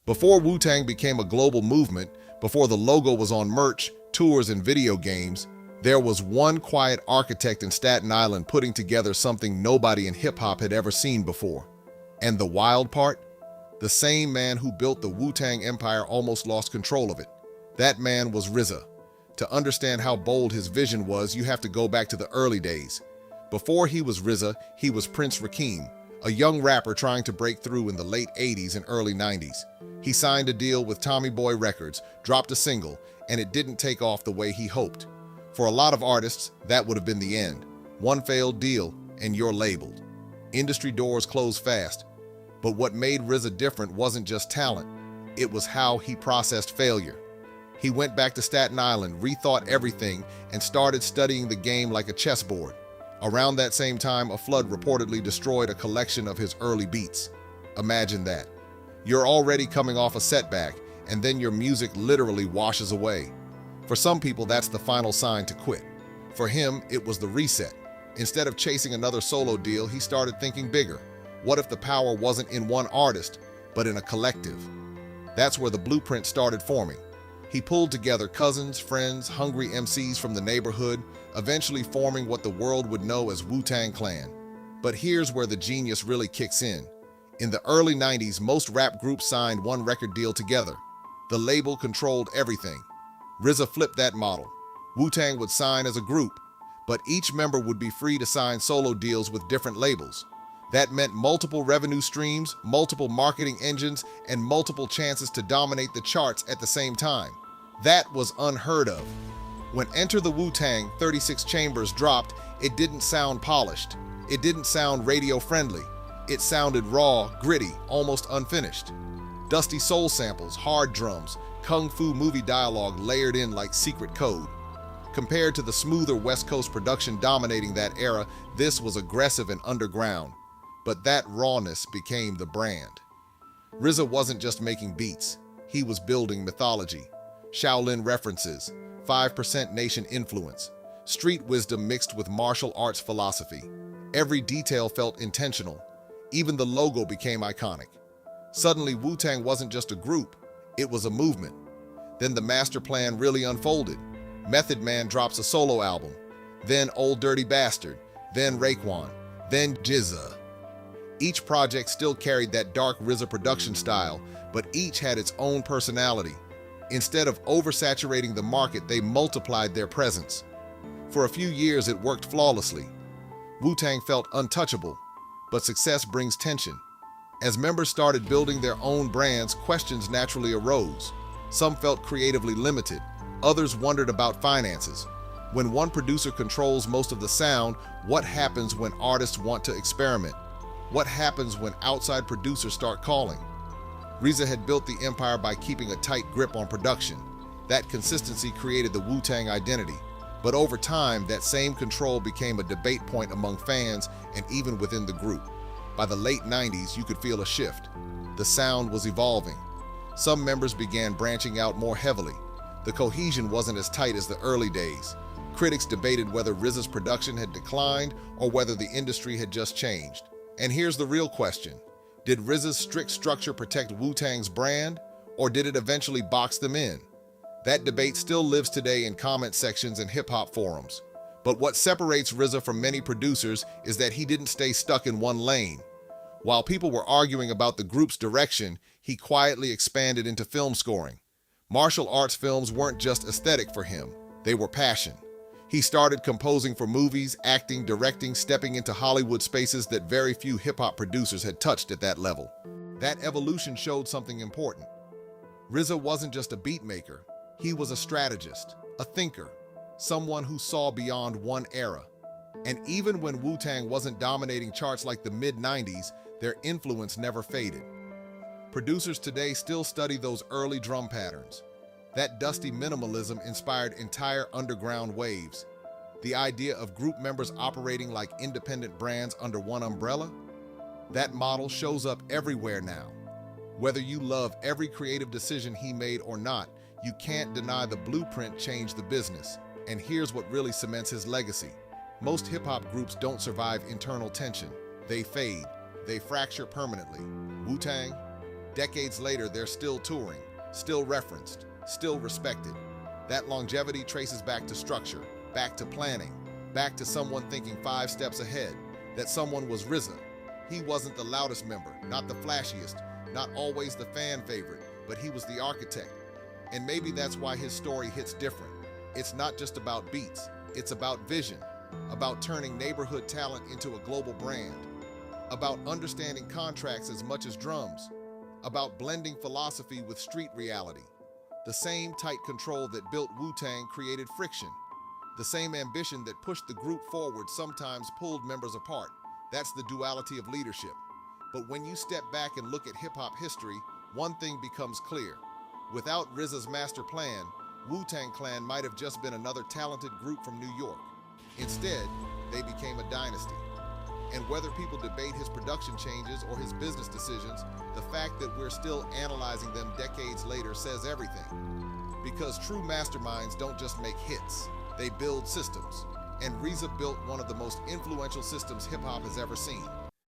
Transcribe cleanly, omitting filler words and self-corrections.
Before Wu-Tang became a global movement, before the logo was on merch, tours, and video games, there was one quiet architect in Staten Island putting together something nobody in hip-hop had ever seen before. And the wild part? The same man who built the Wu-Tang empire almost lost control of it. That man was RZA. To understand how bold his vision was, you have to go back to the early days. Before he was RZA, he was Prince Rakeem, a young rapper trying to break through in the late 80s and early 90s. He signed a deal with Tommy Boy Records, dropped a single, and it didn't take off the way he hoped. For a lot of artists, that would have been the end. One failed deal, and you're labeled. Industry doors closed fast. But what made RZA different wasn't just talent. It was how he processed failure. He went back to Staten Island, rethought everything, and started studying the game like a chessboard. Around that same time, a flood reportedly destroyed a collection of his early beats. Imagine that. You're already coming off a setback, and then your music literally washes away. For some people, that's the final sign to quit. For him, it was the reset. Instead of chasing another solo deal, he started thinking bigger. What if the power wasn't in one artist, but in a collective? That's where the blueprint started forming. He pulled together cousins, friends, hungry MCs from the neighborhood, eventually forming what the world would know as Wu-Tang Clan. But here's where the genius really kicks in. In the early 90s, most rap groups signed one record deal together. The label controlled everything. RZA flipped that model. Wu-Tang would sign as a group, but each member would be free to sign solo deals with different labels. That meant multiple revenue streams, multiple marketing engines, and multiple chances to dominate the charts at the same time. That was unheard of. When Enter the Wu-Tang 36 Chambers dropped, it didn't sound polished. It didn't sound radio-friendly. It sounded raw, gritty, almost unfinished. Dusty soul samples, hard drums, kung fu movie dialogue layered in like secret code. Compared to the smoother West Coast production dominating that era, this was aggressive and underground. But that rawness became the brand. RZA wasn't just making beats. He was building mythology. Shaolin references, 5% Nation influence, street wisdom mixed with martial arts philosophy. Every detail felt intentional. Even the logo became iconic. Suddenly, Wu-Tang wasn't just a group, it was a movement. Then the master plan really unfolded. Method Man drops a solo album, then Old Dirty Bastard, then Raekwon, then RZA. Each project still carried that dark RZA production style, but each had its own personality. Instead of oversaturating the market, they multiplied their presence. For a few years, it worked flawlessly. Wu-Tang felt untouchable, but success brings tension. As members started building their own brands, questions naturally arose. Some felt creatively limited. Others wondered about finances. When one producer controls most of the sound, what happens when artists want to experiment? What happens when outside producers start calling? RZA had built the empire by keeping a tight grip on production. That consistency created the Wu-Tang identity. But over time, that same control became a debate point among fans and even within the group. By the late 90s, you could feel a shift. The sound was evolving. Some members began branching out more heavily. The cohesion wasn't as tight as the early days. Critics debated whether RZA's production had declined or whether the industry had just changed. And here's the real question. Did RZA's strict structure protect Wu-Tang's brand, or did it eventually box them in? That debate still lives today in comment sections and hip-hop forums. But what separates RZA from many producers is that he didn't stay stuck in one lane. While people were arguing about the group's direction, he quietly expanded into film scoring. Martial arts films weren't just aesthetic for him, they were passion. He started composing for movies, acting, directing, stepping into Hollywood spaces that very few hip-hop producers had touched at that level. That evolution showed something important. RZA wasn't just a beat maker, he was a strategist, a thinker, someone who saw beyond one era. And even when Wu-Tang wasn't dominating charts like the mid-90s, their influence never faded. Producers today still study those early drum patterns. That dusty minimalism inspired entire underground waves. The idea of group members operating like independent brands under one umbrella? That model shows up everywhere now. Whether you love every creative decision he made or not, you can't deny the blueprint changed the business. And here's what really cements his legacy. Most hip-hop groups don't survive internal tension. They fade. They fracture permanently. Wu-Tang? Decades later, they're still touring, still referenced, still respected. That longevity traces back to structure, back to planning, back to someone thinking 5 steps ahead. That someone was RZA. He wasn't the loudest member, not the flashiest, not always the fan favorite, but he was the architect. And maybe that's why his story hits different. It's not just about beats, it's about vision, about turning neighborhood talent into a global brand, about understanding contracts as much as drums, about blending philosophy with street reality. The same tight control that built Wu-Tang created friction. The same ambition that pushed the group forward sometimes pulled members apart. That's the duality of leadership. But when you step back and look at hip-hop history, one thing becomes clear. Without RZA's master plan, Wu-Tang Clan might have just been another talented group from New York. Instead, they became a dynasty. And whether people debate his production changes or his business decisions, the fact that we're still analyzing them decades later says everything. Because true masterminds don't just make hits, they build systems. And RZA built one of the most influential systems hip-hop has ever seen.